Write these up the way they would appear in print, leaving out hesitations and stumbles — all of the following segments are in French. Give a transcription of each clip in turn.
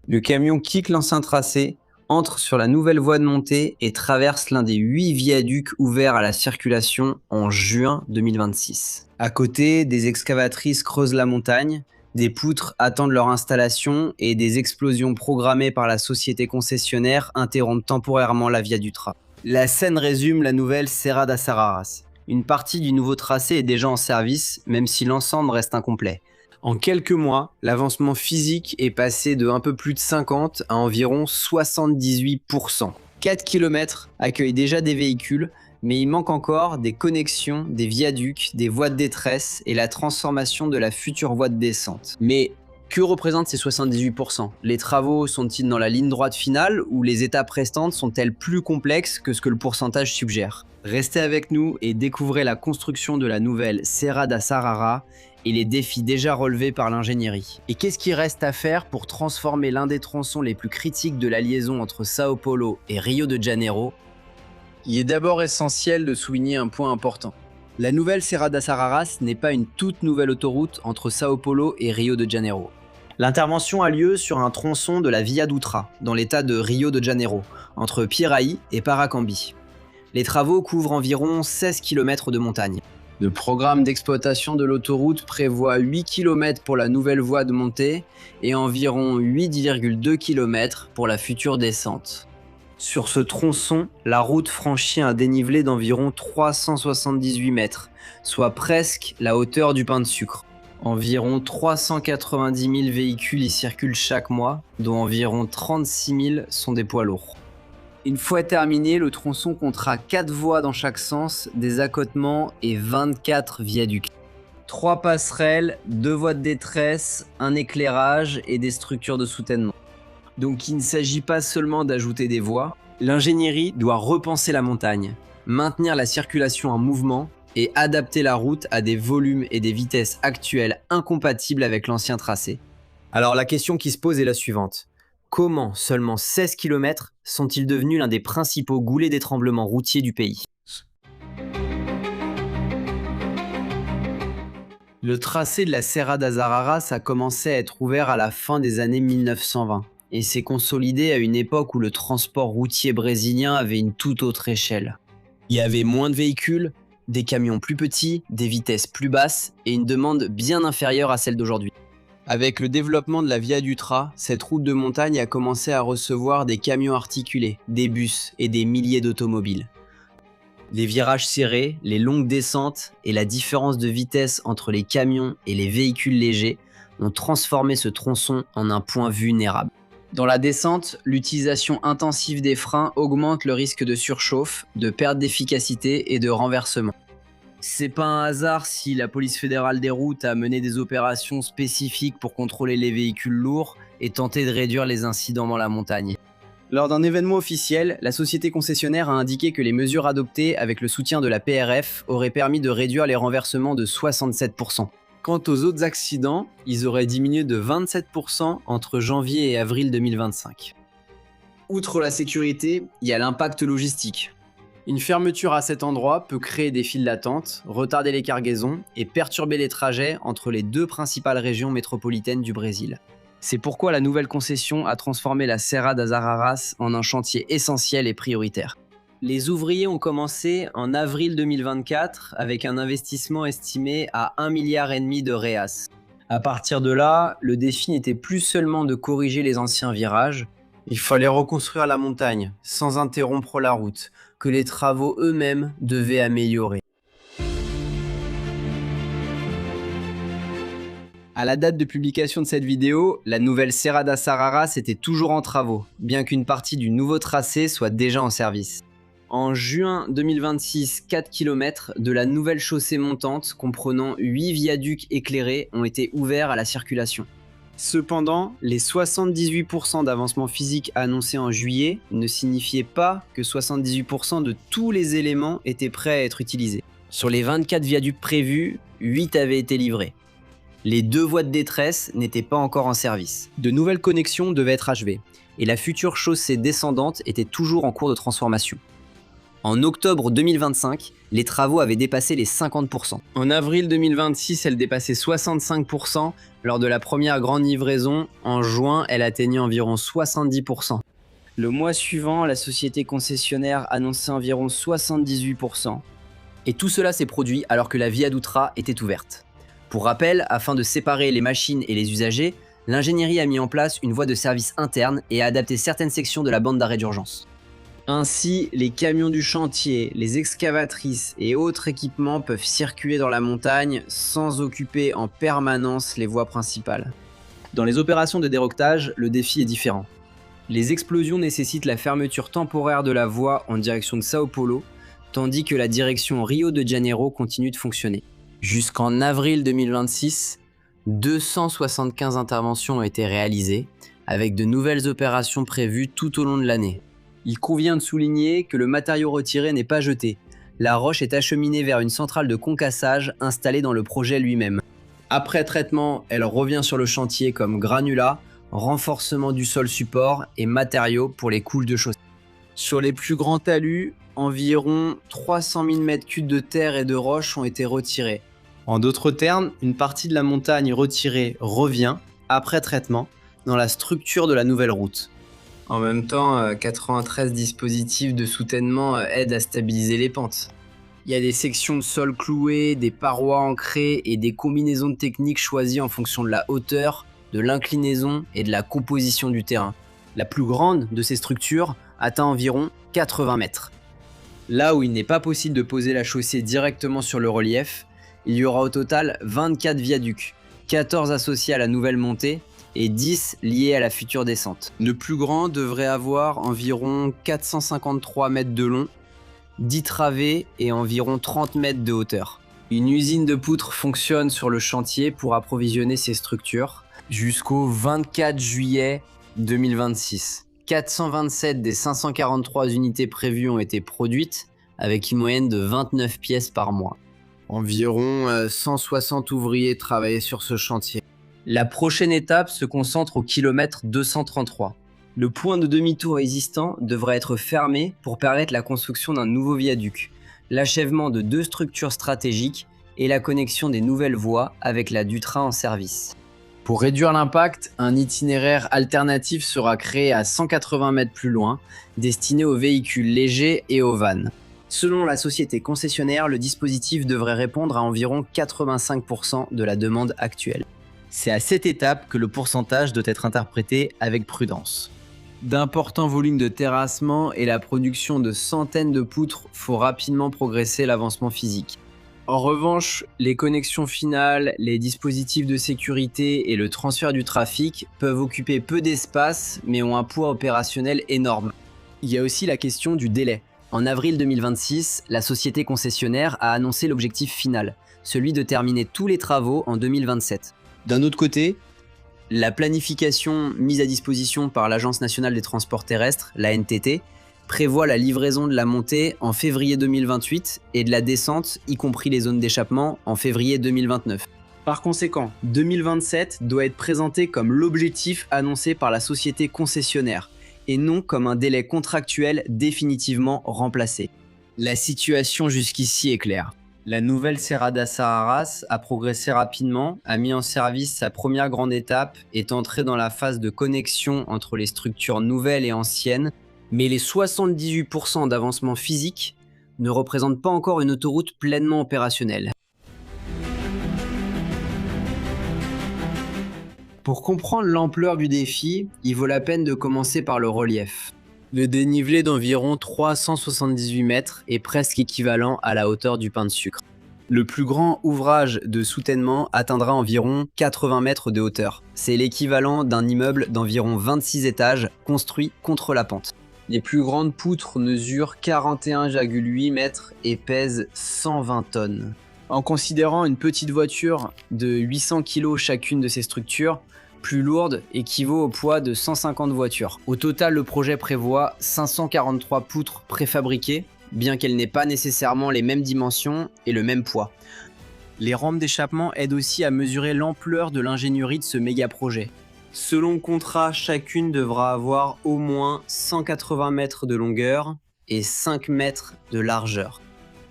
Le camion quitte l'ancien tracé, entre sur la nouvelle voie de montée et traverse l'un des 8 viaducs ouverts à la circulation en juin 2026. À côté, des excavatrices creusent la montagne, des poutres attendent leur installation et des explosions programmées par la société concessionnaire interrompent temporairement la via Dutra. La scène résume la nouvelle Serra da Sararas. Une partie du nouveau tracé est déjà en service, même si l'ensemble reste incomplet. En quelques mois, l'avancement physique est passé de un peu plus de 50 à environ 78%. 4 km accueillent déjà des véhicules, mais il manque encore des connexions, des viaducs, des voies de détresse et la transformation de la future voie de descente. Mais que représentent ces 78%? Les travaux sont-ils dans la ligne droite finale ou les étapes restantes sont-elles plus complexes que ce que le pourcentage suggère? Restez avec nous et découvrez la construction de la nouvelle Serra da Sarara et les défis déjà relevés par l'ingénierie. Et qu'est-ce qui reste à faire pour transformer l'un des tronçons les plus critiques de la liaison entre Sao Paulo et Rio de Janeiro? Il est d'abord essentiel de souligner un point important. La nouvelle Serra da Sararas n'est pas une toute nouvelle autoroute entre Sao Paulo et Rio de Janeiro. L'intervention a lieu sur un tronçon de la Via Dutra, dans l'état de Rio de Janeiro, entre Piraí et Paracambi. Les travaux couvrent environ 16 km de montagne. Le programme d'exploitation de l'autoroute prévoit 8 km pour la nouvelle voie de montée et environ 8,2 km pour la future descente. Sur ce tronçon, la route franchit un dénivelé d'environ 378 mètres, soit presque la hauteur du pain de sucre. Environ 390 000 véhicules y circulent chaque mois, dont environ 36 000 sont des poids lourds. Une fois terminé, le tronçon comptera 4 voies dans chaque sens, des accotements et 24 viaducs. 3 passerelles, 2 voies de détresse, un éclairage et des structures de soutènement. Donc il ne s'agit pas seulement d'ajouter des voies, l'ingénierie doit repenser la montagne, maintenir la circulation en mouvement et adapter la route à des volumes et des vitesses actuelles incompatibles avec l'ancien tracé. Alors la question qui se pose est la suivante. Comment seulement 16 km sont-ils devenus l'un des principaux goulets d'étranglement routiers du pays? Le tracé de la Serra das Araras a commencé à être ouvert à la fin des années 1920 et s'est consolidé à une époque où le transport routier brésilien avait une toute autre échelle. Il y avait moins de véhicules, des camions plus petits, des vitesses plus basses et une demande bien inférieure à celle d'aujourd'hui. Avec le développement de la Via Dutra, cette route de montagne a commencé à recevoir des camions articulés, des bus et des milliers d'automobiles. Les virages serrés, les longues descentes et la différence de vitesse entre les camions et les véhicules légers ont transformé ce tronçon en un point vulnérable. Dans la descente, l'utilisation intensive des freins augmente le risque de surchauffe, de perte d'efficacité et de renversement. C'est pas un hasard si la police fédérale des routes a mené des opérations spécifiques pour contrôler les véhicules lourds et tenter de réduire les incidents dans la montagne. Lors d'un événement officiel, la société concessionnaire a indiqué que les mesures adoptées avec le soutien de la PRF auraient permis de réduire les renversements de 67%. Quant aux autres accidents, ils auraient diminué de 27% entre janvier et avril 2025. Outre la sécurité, il y a l'impact logistique. Une fermeture à cet endroit peut créer des files d'attente, retarder les cargaisons et perturber les trajets entre les 2 principales régions métropolitaines du Brésil. C'est pourquoi la nouvelle concession a transformé la Serra das Araras en un chantier essentiel et prioritaire. Les ouvriers ont commencé en avril 2024 avec un investissement estimé à 1,5 milliard de reais. À partir de là, le défi n'était plus seulement de corriger les anciens virages, il fallait reconstruire la montagne sans interrompre la route, que les travaux eux-mêmes devaient améliorer. À la date de publication de cette vidéo, la nouvelle Serra das Araras était toujours en travaux, bien qu'une partie du nouveau tracé soit déjà en service. En juin 2026, 4 km de la nouvelle chaussée montante comprenant 8 viaducs éclairés ont été ouverts à la circulation. Cependant, les 78% d'avancement physique annoncés en juillet ne signifiaient pas que 78% de tous les éléments étaient prêts à être utilisés. Sur les 24 viaducs prévus, 8 avaient été livrés. Les 2 voies de détresse n'étaient pas encore en service. De nouvelles connexions devaient être achevées, et la future chaussée descendante était toujours en cours de transformation. En octobre 2025, les travaux avaient dépassé les 50%. En avril 2026, elle dépassait 65%. Lors de la première grande livraison, en juin, elle atteignait environ 70%. Le mois suivant, la société concessionnaire annonçait environ 78%. Et tout cela s'est produit alors que la Via Dutra était ouverte. Pour rappel, afin de séparer les machines et les usagers, l'ingénierie a mis en place une voie de service interne et a adapté certaines sections de la bande d'arrêt d'urgence. Ainsi, les camions du chantier, les excavatrices et autres équipements peuvent circuler dans la montagne sans occuper en permanence les voies principales. Dans les opérations de déroquetage, le défi est différent. Les explosions nécessitent la fermeture temporaire de la voie en direction de Sao Paulo, tandis que la direction Rio de Janeiro continue de fonctionner. Jusqu'en avril 2026, 275 interventions ont été réalisées, avec de nouvelles opérations prévues tout au long de l'année. Il convient de souligner que le matériau retiré n'est pas jeté. La roche est acheminée vers une centrale de concassage installée dans le projet lui-même. Après traitement, elle revient sur le chantier comme granulat, renforcement du sol support et matériaux pour les coules de chaussée. Sur les plus grands talus, environ 300 000 m3 de terre et de roches ont été retirés. En d'autres termes, une partie de la montagne retirée revient, après traitement, dans la structure de la nouvelle route. En même temps, 93 dispositifs de soutènement aident à stabiliser les pentes. Il y a des sections de sol clouées, des parois ancrées et des combinaisons de techniques choisies en fonction de la hauteur, de l'inclinaison et de la composition du terrain. La plus grande de ces structures atteint environ 80 mètres. Là où il n'est pas possible de poser la chaussée directement sur le relief, il y aura au total 24 viaducs, 14 associés à la nouvelle montée et 10 liés à la future descente. Le plus grand devrait avoir environ 453 mètres de long, 10 travées et environ 30 mètres de hauteur. Une usine de poutres fonctionne sur le chantier pour approvisionner ces structures jusqu'au 24 juillet 2026. 427 des 543 unités prévues ont été produites avec une moyenne de 29 pièces par mois. Environ 160 ouvriers travaillaient sur ce chantier. La prochaine étape se concentre au kilomètre 233. Le point de demi-tour existant devrait être fermé pour permettre la construction d'un nouveau viaduc, l'achèvement de 2 structures stratégiques et la connexion des nouvelles voies avec la Dutra en service. Pour réduire l'impact, un itinéraire alternatif sera créé à 180 mètres plus loin, destiné aux véhicules légers et aux vannes. Selon la société concessionnaire, le dispositif devrait répondre à environ 85% de la demande actuelle. C'est à cette étape que le pourcentage doit être interprété avec prudence. D'importants volumes de terrassement et la production de centaines de poutres font rapidement progresser l'avancement physique. En revanche, les connexions finales, les dispositifs de sécurité et le transfert du trafic peuvent occuper peu d'espace mais ont un poids opérationnel énorme. Il y a aussi la question du délai. En avril 2026, la société concessionnaire a annoncé l'objectif final, celui de terminer tous les travaux en 2027. D'un autre côté, la planification mise à disposition par l'Agence nationale des transports terrestres, la NTT, prévoit la livraison de la montée en février 2028 et de la descente, y compris les zones d'échappement, en février 2029. Par conséquent, 2027 doit être présenté comme l'objectif annoncé par la société concessionnaire, et non comme un délai contractuel définitivement remplacé. La situation jusqu'ici est claire. La nouvelle Serra da Saharas a progressé rapidement, a mis en service sa première grande étape, est entrée dans la phase de connexion entre les structures nouvelles et anciennes, mais les 78% d'avancement physique ne représentent pas encore une autoroute pleinement opérationnelle. Pour comprendre l'ampleur du défi, il vaut la peine de commencer par le relief. Le dénivelé d'environ 378 mètres est presque équivalent à la hauteur du pain de sucre. Le plus grand ouvrage de soutènement atteindra environ 80 mètres de hauteur. C'est l'équivalent d'un immeuble d'environ 26 étages construit contre la pente. Les plus grandes poutres mesurent 41,8 mètres et pèsent 120 tonnes. En considérant une petite voiture de 800 kg chacune de ces structures, plus lourde équivaut au poids de 150 voitures. Au total, le projet prévoit 543 poutres préfabriquées, bien qu'elles n'aient pas nécessairement les mêmes dimensions et le même poids. Les rampes d'échappement aident aussi à mesurer l'ampleur de l'ingénierie de ce méga projet. Selon le contrat, chacune devra avoir au moins 180 mètres de longueur, et 5 mètres de largeur.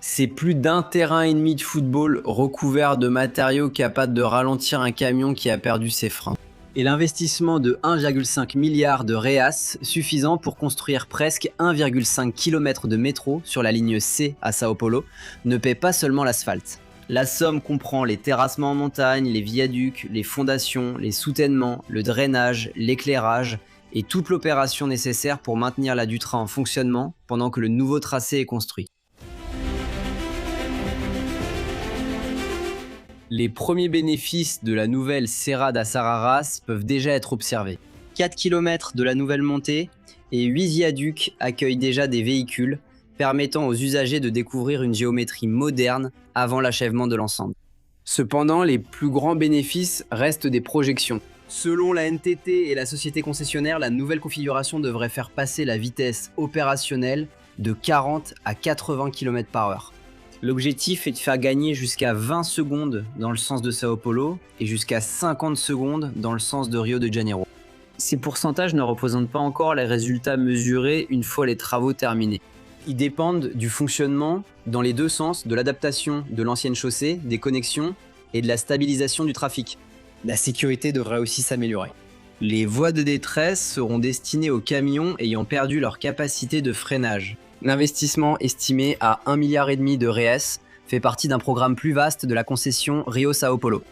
C'est plus d'1,5 terrain de football recouvert de matériaux capables de ralentir un camion qui a perdu ses freins. Et l'investissement de 1,5 milliard de reais suffisant pour construire presque 1,5 km de métro sur la ligne C à Sao Paulo ne paie pas seulement l'asphalte. La somme comprend les terrassements en montagne, les viaducs, les fondations, les soutènements, le drainage, l'éclairage et toute l'opération nécessaire pour maintenir la Dutra en fonctionnement pendant que le nouveau tracé est construit. Les premiers bénéfices de la nouvelle Serra das Araras peuvent déjà être observés. 4 km de la nouvelle montée et 8 viaducs accueillent déjà des véhicules, permettant aux usagers de découvrir une géométrie moderne avant l'achèvement de l'ensemble. Cependant, les plus grands bénéfices restent des projections. Selon la NTT et la société concessionnaire, la nouvelle configuration devrait faire passer la vitesse opérationnelle de 40 à 80 km/h. L'objectif est de faire gagner jusqu'à 20 secondes dans le sens de Sao Paulo et jusqu'à 50 secondes dans le sens de Rio de Janeiro. Ces pourcentages ne représentent pas encore les résultats mesurés une fois les travaux terminés. Ils dépendent du fonctionnement dans les deux sens de l'adaptation de l'ancienne chaussée, des connexions et de la stabilisation du trafic. La sécurité devrait aussi s'améliorer. Les voies de détresse seront destinées aux camions ayant perdu leur capacité de freinage. L'investissement estimé à 1,5 milliard de reais fait partie d'un programme plus vaste de la concession Rio-Sao Paulo.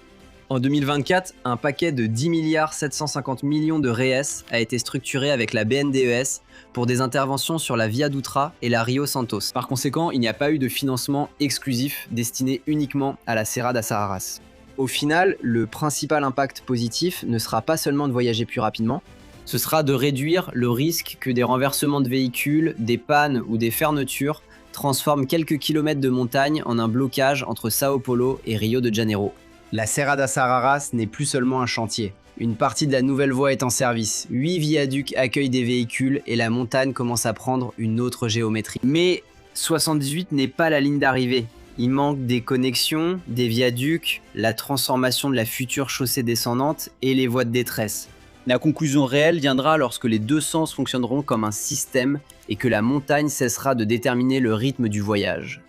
En 2024, un paquet de 10,750 milliards de reais a été structuré avec la BNDES pour des interventions sur la Via Dutra et la Rio Santos. Par conséquent, il n'y a pas eu de financement exclusif destiné uniquement à la Serra das Araras. Au final, le principal impact positif ne sera pas seulement de voyager plus rapidement, ce sera de réduire le risque que des renversements de véhicules, des pannes ou des fermetures transforment quelques kilomètres de montagne en un blocage entre Sao Paulo et Rio de Janeiro. La Serra das Araras n'est plus seulement un chantier. Une partie de la nouvelle voie est en service, 8 viaducs accueillent des véhicules et la montagne commence à prendre une autre géométrie. Mais 78 n'est pas la ligne d'arrivée. Il manque des connexions, des viaducs, la transformation de la future chaussée descendante et les voies de détresse. La conclusion réelle viendra lorsque les deux sens fonctionneront comme un système et que la montagne cessera de déterminer le rythme du voyage.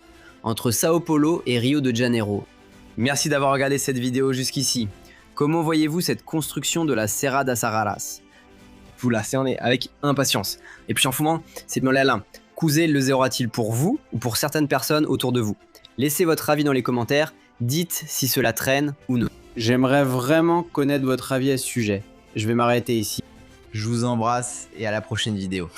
Entre Sao Paulo et Rio de Janeiro. Merci d'avoir regardé cette vidéo jusqu'ici. Comment voyez-vous cette construction de la Serra das Araras? Vous la cernez avec impatience. Et puis en fumant, c'est bien là. Cousé le zéro-a-t-il pour vous ou pour certaines personnes autour de vous? Laissez votre avis dans les commentaires, dites si cela traîne ou non. J'aimerais vraiment connaître votre avis à ce sujet. Je vais m'arrêter ici. Je vous embrasse et à la prochaine vidéo.